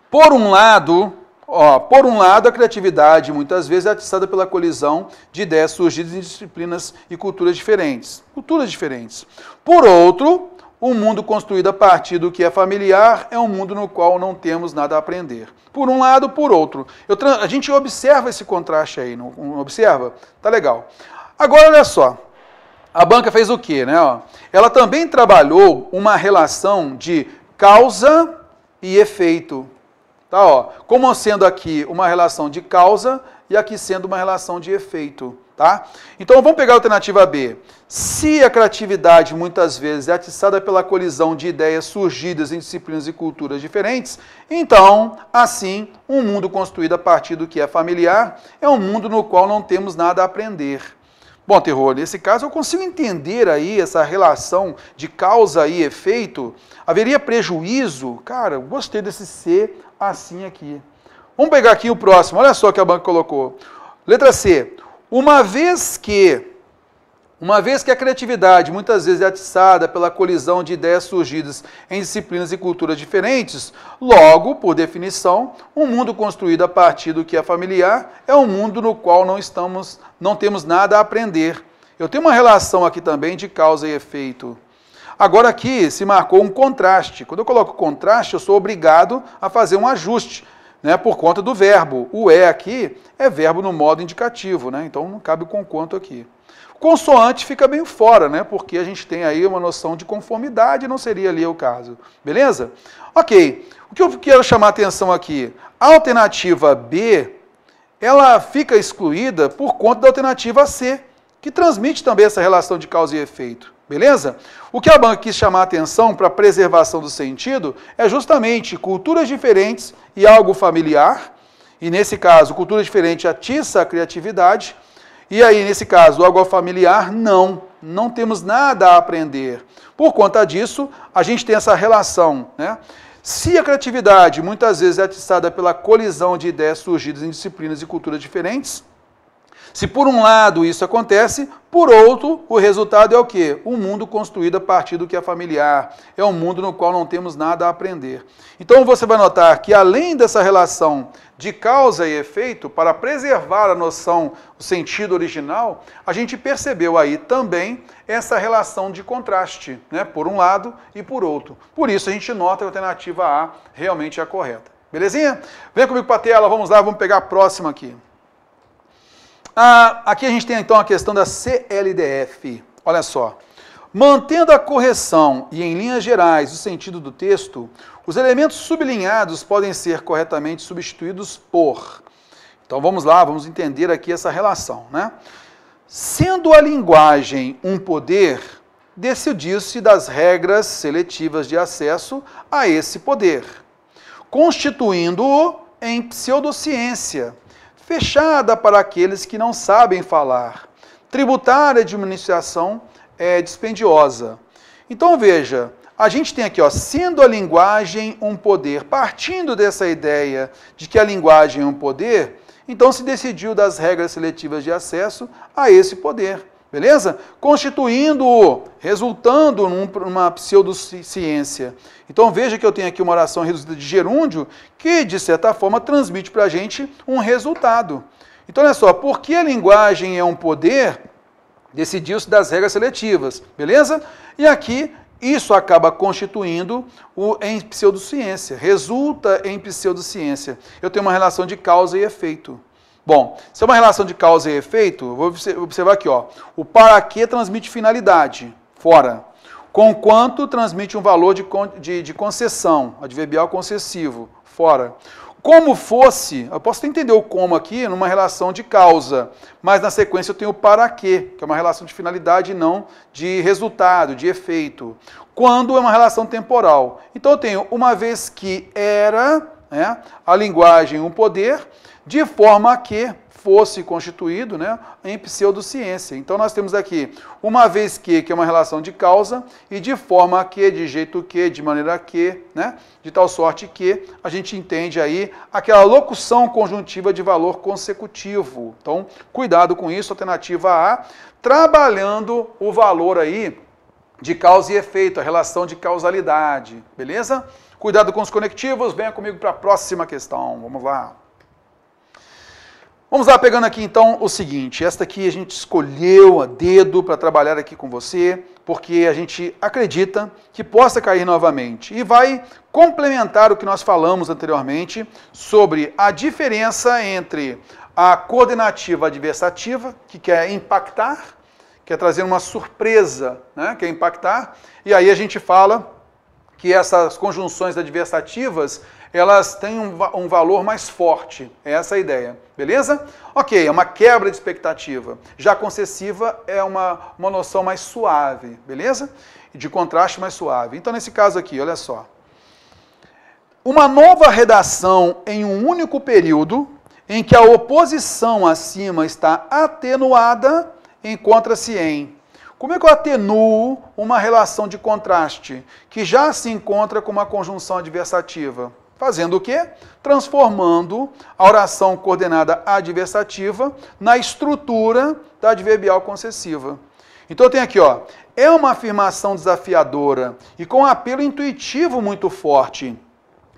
Por um lado, a criatividade muitas vezes é atiçada pela colisão de ideias surgidas em disciplinas e culturas diferentes. Por outro, um mundo construído a partir do que é familiar é um mundo no qual não temos nada a aprender. Por um lado, por outro. A gente observa esse contraste aí, não observa? Tá legal. Agora, olha só. A banca fez o quê, né? Ela também trabalhou uma relação de causa e efeito. Tá, ó, como sendo aqui uma relação de causa e aqui sendo uma relação de efeito, tá? Então vamos pegar a alternativa B. Se a criatividade muitas vezes é atiçada pela colisão de ideias surgidas em disciplinas e culturas diferentes, então, assim, um mundo construído a partir do que é familiar é um mundo no qual não temos nada a aprender. Bom, terror, nesse caso eu consigo entender aí essa relação de causa e efeito. Haveria prejuízo? Cara, eu gostei desse C assim aqui. Vamos pegar aqui o próximo, olha só o que a banca colocou. Letra C. Uma vez que a criatividade muitas vezes é atiçada pela colisão de ideias surgidas em disciplinas e culturas diferentes, logo, por definição, um mundo construído a partir do que é familiar é um mundo no qual não temos nada a aprender. Eu tenho uma relação aqui também de causa e efeito. Agora aqui se marcou um contraste. Quando eu coloco contraste, eu sou obrigado a fazer um ajuste, né, por conta do verbo. O é aqui é verbo no modo indicativo, né, então não cabe o conquanto aqui. Consoante fica bem fora, né? Porque a gente tem aí uma noção de conformidade, não seria ali o caso. Beleza? Ok. O que eu quero chamar a atenção aqui? A alternativa B, ela fica excluída por conta da alternativa C, que transmite também essa relação de causa e efeito. Beleza? O que a banca quis chamar a atenção para a preservação do sentido é justamente culturas diferentes e algo familiar. E nesse caso, cultura diferente atiça a criatividade. E aí, nesse caso, algo familiar, não temos nada a aprender. Por conta disso, a gente tem essa relação, né? Se a criatividade muitas vezes é atiçada pela colisão de ideias surgidas em disciplinas e culturas diferentes, se por um lado isso acontece, por outro, o resultado é o quê? Um mundo construído a partir do que é familiar. É um mundo no qual não temos nada a aprender. Então você vai notar que além dessa relação de causa e efeito, para preservar a noção, o sentido original, a gente percebeu aí também essa relação de contraste, né? Por um lado e por outro. Por isso a gente nota que a alternativa A realmente é a correta. Belezinha? Vem comigo para a tela, vamos lá, vamos pegar a próxima aqui. Aqui a gente tem então a questão da CLDF. Olha só. Mantendo a correção e em linhas gerais o sentido do texto, os elementos sublinhados podem ser corretamente substituídos por. Então vamos lá, vamos entender aqui essa relação, né? Sendo a linguagem um poder, decidiu-se das regras seletivas de acesso a esse poder. constituindo-o em pseudociência, fechada para aqueles que não sabem falar, tributária de administração dispendiosa. Então veja, a gente tem aqui, ó, sendo a linguagem um poder, partindo dessa ideia de que a linguagem é um poder, então se decidiu das regras seletivas de acesso a esse poder, beleza? Constituindo-o, resultando numa pseudociência. Então veja que eu tenho aqui uma oração reduzida de gerúndio que, de certa forma, transmite para a gente um resultado. Então olha só, porque a linguagem é um poder, decidiu-se das regras seletivas, beleza? E aqui isso acaba constituindo em pseudociência, resulta em pseudociência. Eu tenho uma relação de causa e efeito. Bom, se é uma relação de causa e efeito, vou observar aqui, ó, o para quê transmite finalidade, fora. Conquanto transmite um valor de concessão, adverbial concessivo, fora. Como fosse, eu posso entender o como aqui numa relação de causa, mas na sequência eu tenho o para quê, que é uma relação de finalidade e não de resultado, de efeito. Quando é uma relação temporal. Então eu tenho uma vez que era, né, a linguagem um poder, de forma que fosse constituído, né, em pseudociência. Então nós temos aqui uma vez que é uma relação de causa, e de forma que, de jeito que, de maneira que, né, de tal sorte que a gente entende aí aquela locução conjuntiva de valor consecutivo. Então, cuidado com isso, alternativa A, trabalhando o valor aí de causa e efeito, a relação de causalidade, beleza? Cuidado com os conectivos, venha comigo para a próxima questão, vamos lá. Vamos lá, pegando aqui então o seguinte, esta aqui a gente escolheu a dedo para trabalhar aqui com você, porque a gente acredita que possa cair novamente e vai complementar o que nós falamos anteriormente sobre a diferença entre a coordenativa adversativa, que quer impactar, quer trazer uma surpresa, né, quer impactar, e aí a gente fala que essas conjunções adversativas, elas têm um valor mais forte, é essa a ideia, beleza? Ok, é uma quebra de expectativa. Já concessiva é uma noção mais suave, beleza? De contraste mais suave. Então, nesse caso aqui, olha só. Uma nova redação em um único período, em que a oposição acima está atenuada, encontra-se em... Como é que eu atenuo uma relação de contraste que já se encontra com uma conjunção adversativa? Fazendo o quê? Transformando a oração coordenada adversativa na estrutura da adverbial concessiva. Então eu tenho aqui, ó, é uma afirmação desafiadora e com um apelo intuitivo muito forte,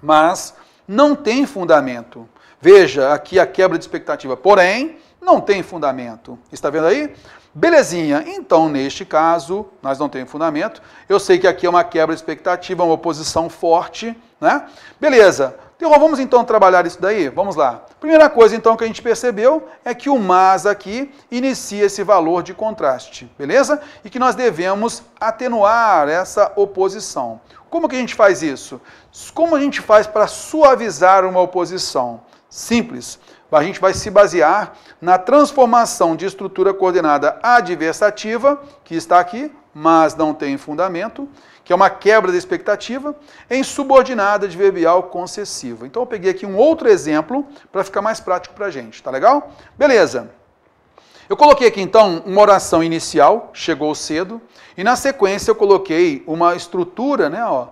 mas não tem fundamento. Veja aqui a quebra de expectativa, porém, não tem fundamento. Está vendo aí? Belezinha, então neste caso, nós não temos fundamento, eu sei que aqui é uma quebra de expectativa, uma oposição forte, né? Beleza, então vamos então trabalhar isso daí? Vamos lá. Primeira coisa então que a gente percebeu é que o mas aqui inicia esse valor de contraste, beleza? E que nós devemos atenuar essa oposição. Como que a gente faz isso? Como a gente faz para suavizar uma oposição? Simples. A gente vai se basear na transformação de estrutura coordenada adversativa, que está aqui, mas não tem fundamento, que é uma quebra da expectativa, em subordinada adverbial concessiva. Então eu peguei aqui um outro exemplo para ficar mais prático para a gente, tá legal? Beleza. Eu coloquei aqui então uma oração inicial, chegou cedo, e na sequência eu coloquei uma estrutura, né, ó,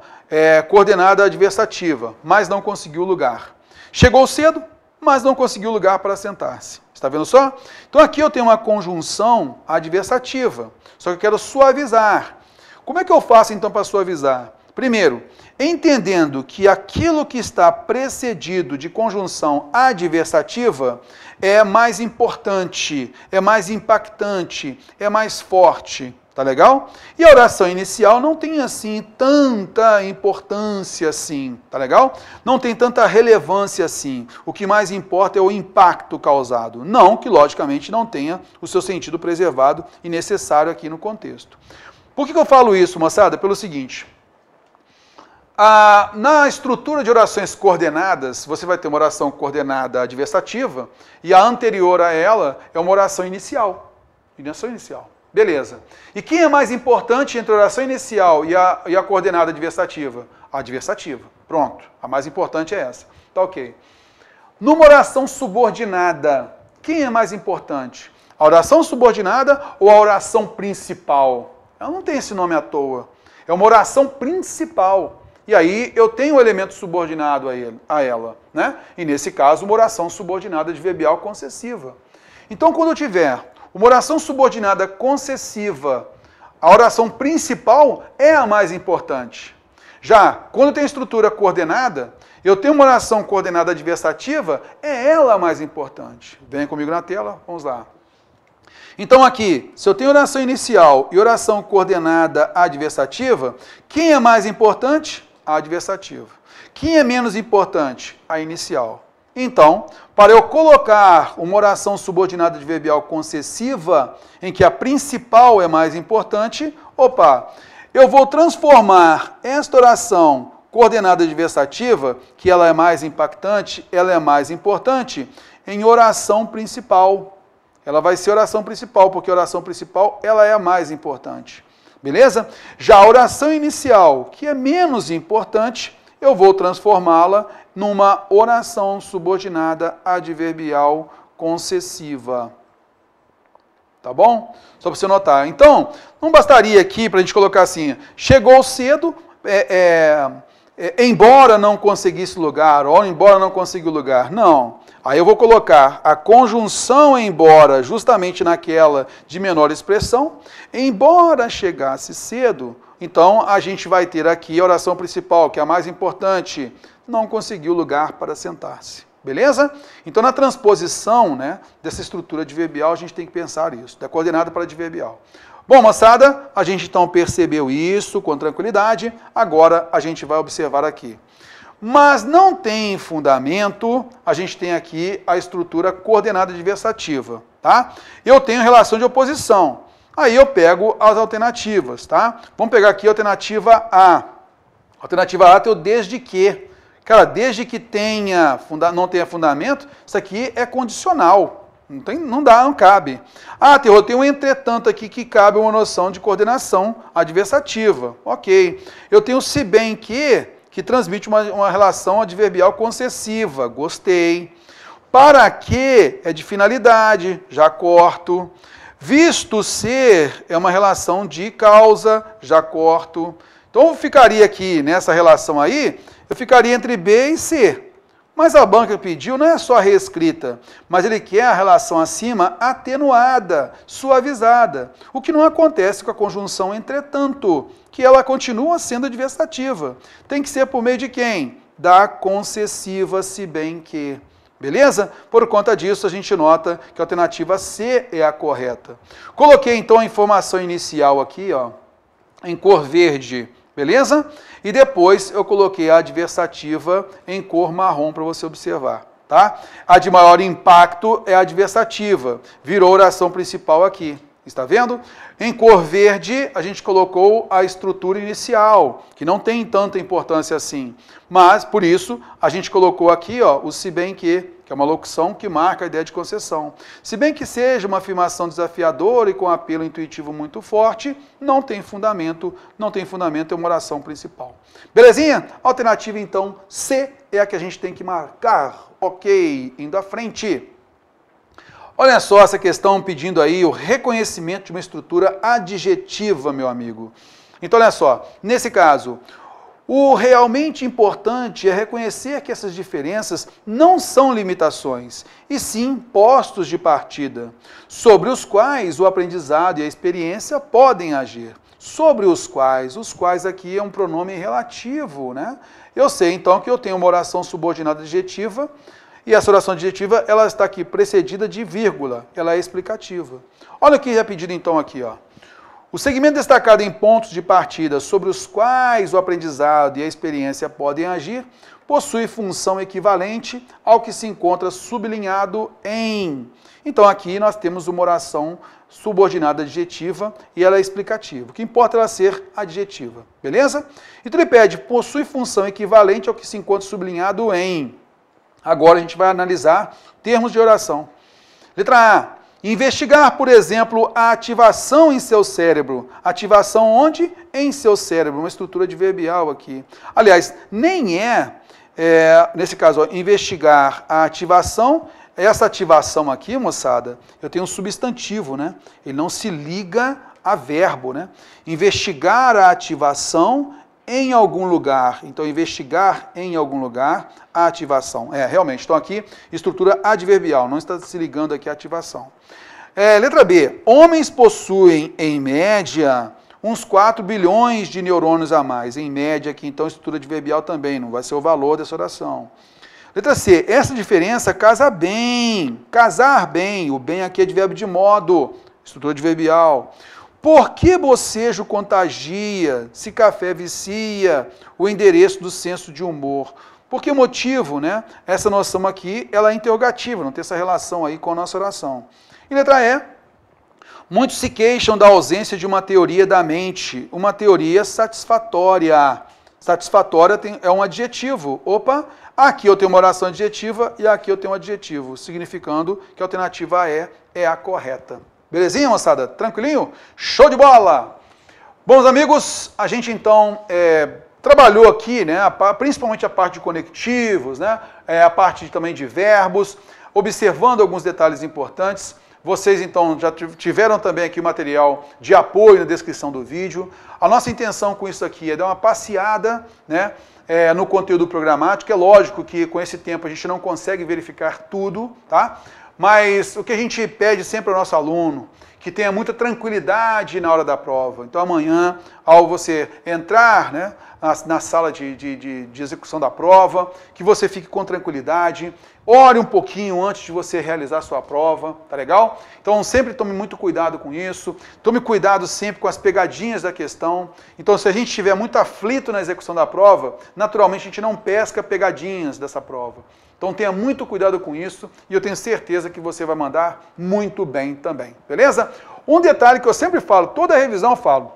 coordenada adversativa, mas não conseguiu lugar. Chegou cedo, mas não conseguiu lugar para sentar-se. Está vendo só? Então aqui eu tenho uma conjunção adversativa, só que eu quero suavizar. Como é que eu faço então para suavizar? Primeiro, entendendo que aquilo que está precedido de conjunção adversativa é mais importante, é mais impactante, é mais forte. Tá legal? E a oração inicial não tem assim tanta importância assim, tá legal? Não tem tanta relevância assim. O que mais importa é o impacto causado. Não que, logicamente, não tenha o seu sentido preservado e necessário aqui no contexto. Por que eu falo isso, moçada? Pelo seguinte. Na estrutura de orações coordenadas, você vai ter uma oração coordenada adversativa e a anterior a ela é uma oração inicial. Oração inicial. Beleza. E quem é mais importante entre a oração inicial e a coordenada adversativa? Adversativa. Pronto. A mais importante é essa. Tá ok. Numa oração subordinada, quem é mais importante? A oração subordinada ou a oração principal? Ela não tem esse nome à toa. É uma oração principal. E aí eu tenho um elemento subordinado a ela, né? E nesse caso, uma oração subordinada adverbial concessiva. Então, quando eu tiver uma oração subordinada concessiva, a oração principal é a mais importante. Já, quando eu tenho estrutura coordenada, eu tenho uma oração coordenada adversativa, é ela a mais importante. Venha comigo na tela, vamos lá. Então aqui, se eu tenho oração inicial e oração coordenada adversativa, quem é mais importante? A adversativa. Quem é menos importante? A inicial. Então, para eu colocar uma oração subordinada adverbial concessiva, em que a principal é mais importante, eu vou transformar esta oração coordenada adversativa, que ela é mais impactante, ela é mais importante, em oração principal. Ela vai ser oração principal, porque a oração principal ela é a mais importante. Beleza? Já a oração inicial, que é menos importante, eu vou transformá-la numa oração subordinada adverbial concessiva. Tá bom? Só para você notar. Então, não bastaria aqui para a gente colocar assim, chegou cedo, embora não conseguisse lugar, ou embora não conseguiu lugar. Não. Aí eu vou colocar a conjunção embora justamente naquela de menor expressão. Embora chegasse cedo, então a gente vai ter aqui a oração principal, que é a mais importante, não conseguiu lugar para sentar-se. Beleza? Então na transposição, né, dessa estrutura adverbial, a gente tem que pensar isso, da coordenada para adverbial. Bom, moçada, a gente então percebeu isso com tranquilidade, agora a gente vai observar aqui. Mas não tem fundamento, a gente tem aqui a estrutura coordenada adversativa, tá? Eu tenho relação de oposição, aí eu pego as alternativas, tá? Vamos pegar aqui a alternativa A. A alternativa A tem o desde que. Cara, desde que não tenha fundamento, isso aqui é condicional, não cabe. Ah, eu tenho um entretanto aqui que cabe uma noção de coordenação adversativa, ok. Eu tenho se bem que transmite uma relação adverbial concessiva. Gostei. Para que é de finalidade, já corto. Visto ser é uma relação de causa, já corto. Então eu ficaria aqui nessa relação aí, eu ficaria entre B e C. Mas a banca pediu não é só reescrita, mas ele quer a relação acima atenuada, suavizada. O que não acontece com a conjunção entretanto, que ela continua sendo adversativa. Tem que ser por meio de quem? Da concessiva, se bem que. Beleza? Por conta disso, a gente nota que a alternativa C é a correta. Coloquei então a informação inicial aqui, em cor verde. Beleza? E depois eu coloquei a adversativa em cor marrom para você observar, tá? A de maior impacto é a adversativa, virou oração principal aqui, está vendo? Em cor verde a gente colocou a estrutura inicial, que não tem tanta importância assim, mas por isso a gente colocou aqui o se bem que é uma locução que marca a ideia de concessão. Se bem que seja uma afirmação desafiadora e com apelo intuitivo muito forte, não tem fundamento, é uma oração principal. Belezinha? Alternativa, então, C é a que a gente tem que marcar. Ok, indo à frente. Olha só essa questão pedindo aí o reconhecimento de uma estrutura adjetiva, meu amigo. Então, olha só, nesse caso, o realmente importante é reconhecer que essas diferenças não são limitações, e sim postos de partida, sobre os quais o aprendizado e a experiência podem agir. Sobre os quais aqui é um pronome relativo, né? Eu sei então que eu tenho uma oração subordinada adjetiva, e essa oração adjetiva ela está aqui precedida de vírgula, ela é explicativa. Olha o que é pedido então aqui, O segmento destacado em pontos de partida sobre os quais o aprendizado e a experiência podem agir, possui função equivalente ao que se encontra sublinhado em. Então aqui nós temos uma oração subordinada adjetiva e ela é explicativa. O que importa é ela ser adjetiva, beleza? Então ele pede, possui função equivalente ao que se encontra sublinhado em. Agora a gente vai analisar termos de oração. Letra A. Investigar, por exemplo, a ativação em seu cérebro. Ativação onde? Em seu cérebro, uma estrutura adverbial aqui. Aliás, nem nesse caso, ó, investigar a ativação. Essa ativação aqui, moçada, eu tenho um substantivo, né? Ele não se liga a verbo, né? Investigar a ativação em algum lugar. Então, investigar em algum lugar a ativação. Realmente, então aqui, estrutura adverbial, não está se ligando aqui a ativação. Letra B. Homens possuem, em média, uns 4 bilhões de neurônios a mais. Em média aqui, então, estrutura adverbial também, não vai ser o valor dessa oração. Letra C. Essa diferença casa bem. Casar bem. O bem aqui é advérbio de modo. Estrutura adverbial. Por que bocejo contagia? Se café vicia? O endereço do senso de humor. Por que motivo, né? Essa noção aqui, ela é interrogativa, não tem essa relação aí com a nossa oração. E letra E. Muitos se queixam da ausência de uma teoria da mente. Uma teoria satisfatória. Satisfatória é um adjetivo. Opa, aqui eu tenho uma oração adjetiva e aqui eu tenho um adjetivo, significando que a alternativa E é a correta. Belezinha, moçada? Tranquilinho? Show de bola! Bons amigos, a gente então trabalhou aqui, né, principalmente a parte de conectivos, né, a parte também de verbos, observando alguns detalhes importantes. Vocês, então, já tiveram também aqui o material de apoio na descrição do vídeo. A nossa intenção com isso aqui é dar uma passeada, né, no conteúdo programático. É lógico que com esse tempo a gente não consegue verificar tudo, tá? Mas o que a gente pede sempre ao nosso aluno, que tenha muita tranquilidade na hora da prova. Então amanhã, ao você entrar, né, na sala de execução da prova, que você fique com tranquilidade, ore um pouquinho antes de você realizar a sua prova, tá legal? Então sempre tome muito cuidado com isso, tome cuidado sempre com as pegadinhas da questão. Então se a gente estiver muito aflito na execução da prova, naturalmente a gente não pesca pegadinhas dessa prova. Então tenha muito cuidado com isso e eu tenho certeza que você vai mandar muito bem também, beleza? Um detalhe que eu sempre falo, toda revisão eu falo,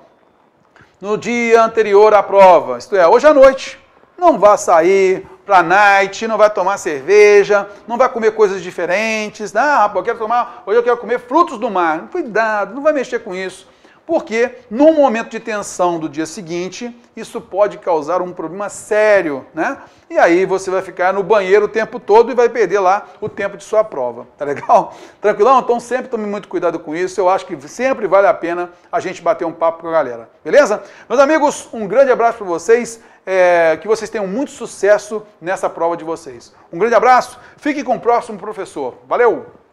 no dia anterior à prova, isto é, hoje à noite, não vá sair para a night, não vai tomar cerveja, não vai comer coisas diferentes, hoje eu quero comer frutos do mar. Cuidado, não vai mexer com isso, porque num momento de tensão do dia seguinte, isso pode causar um problema sério, né? E aí você vai ficar no banheiro o tempo todo e vai perder lá o tempo de sua prova, tá legal? Tranquilão? Então sempre tome muito cuidado com isso, eu acho que sempre vale a pena a gente bater um papo com a galera, beleza? Meus amigos, um grande abraço para vocês, que vocês tenham muito sucesso nessa prova de vocês. Um grande abraço, fique com o próximo professor, valeu!